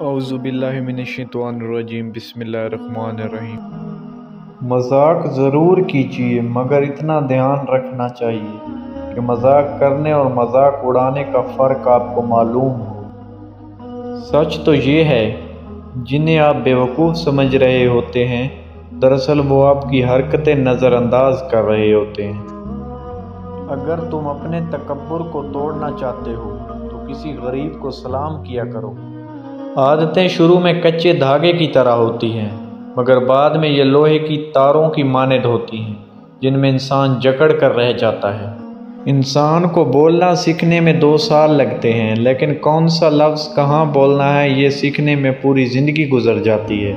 اعوذ باللہ من الشیطان الرجیم، بسم اللہ الرحمن الرحیم۔ مذاق ضرور کیجیے، مگر اتنا دھیان رکھنا چاہیے کہ مذاق کرنے اور مذاق اڑانے کا فرق آپ کو معلوم ہو۔ سچ تو یہ ہے، جنہیں آپ بیوقوف سمجھ رہے ہوتے ہیں، دراصل وہ آپ کی حرکتیں نظر انداز کر رہے ہوتے ہیں۔ اگر تم اپنے تکبر کو توڑنا چاہتے ہو تو کسی غریب کو سلام کیا کرو۔ عادتیں شروع میں کچے دھاگے کی طرح ہوتی ہیں، مگر بعد میں یہ لوہے کی تاروں کی مانند ہوتی ہیں جن میں انسان جکڑ کر رہ جاتا ہے۔ انسان کو بولنا سیکھنے میں 2 سال لگتے ہیں، لیکن کون سا لفظ کہاں بولنا ہے یہ سیکھنے میں پوری زندگی گزر جاتی ہے۔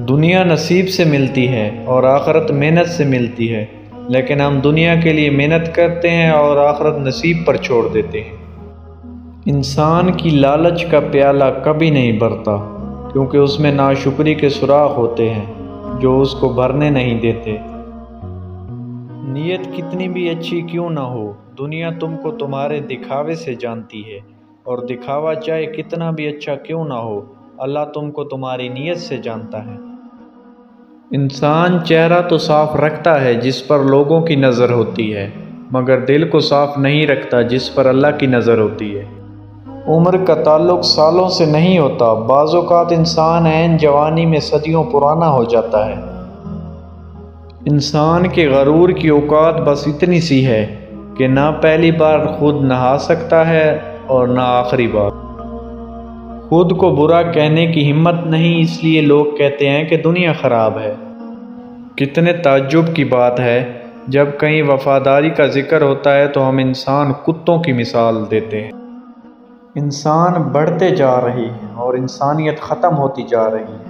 دنیا نصیب سے ملتی ہے اور آخرت محنت سے ملتی ہے، لیکن ہم دنیا کے لیے محنت کرتے ہیں اور آخرت نصیب پر چھوڑ دیتے ہیں۔ انسان کی لالچ کا پیالہ کبھی نہیں بھرتا، کیونکہ اس میں ناشکری کے سوراخ ہوتے ہیں جو اس کو بھرنے نہیں دیتے۔ نیت کتنی بھی اچھی کیوں نہ ہو، دنیا تم کو تمہارے دکھاوے سے جانتی ہے، اور دکھاوا چاہے کتنا بھی اچھا کیوں نہ ہو، اللہ تم کو تمہاری نیت سے جانتا ہے۔ انسان چہرہ تو صاف رکھتا ہے جس پر لوگوں کی نظر ہوتی ہے، مگر دل کو صاف نہیں رکھتا جس پر اللہ کی نظر ہوتی ہے۔ عمر کا تعلق سالوں سے نہیں ہوتا، بعض اوقات انسان عین جوانی میں صدیوں پرانا ہو جاتا ہے۔ انسان کے غرور کی اوقات بس اتنی سی ہے کہ نہ پہلی بار خود نہا سکتا ہے اور نہ آخری بار۔ خود کو برا کہنے کی ہمت نہیں، اس لیے لوگ کہتے ہیں کہ دنیا خراب ہے۔ کتنے تعجب کی بات ہے، جب کہیں وفاداری کا ذکر ہوتا ہے تو ہم انسان کتوں کی مثال دیتے ہیں۔ انسان بڑھتے جا رہی ہے اور انسانیت ختم ہوتی جا رہی ہے۔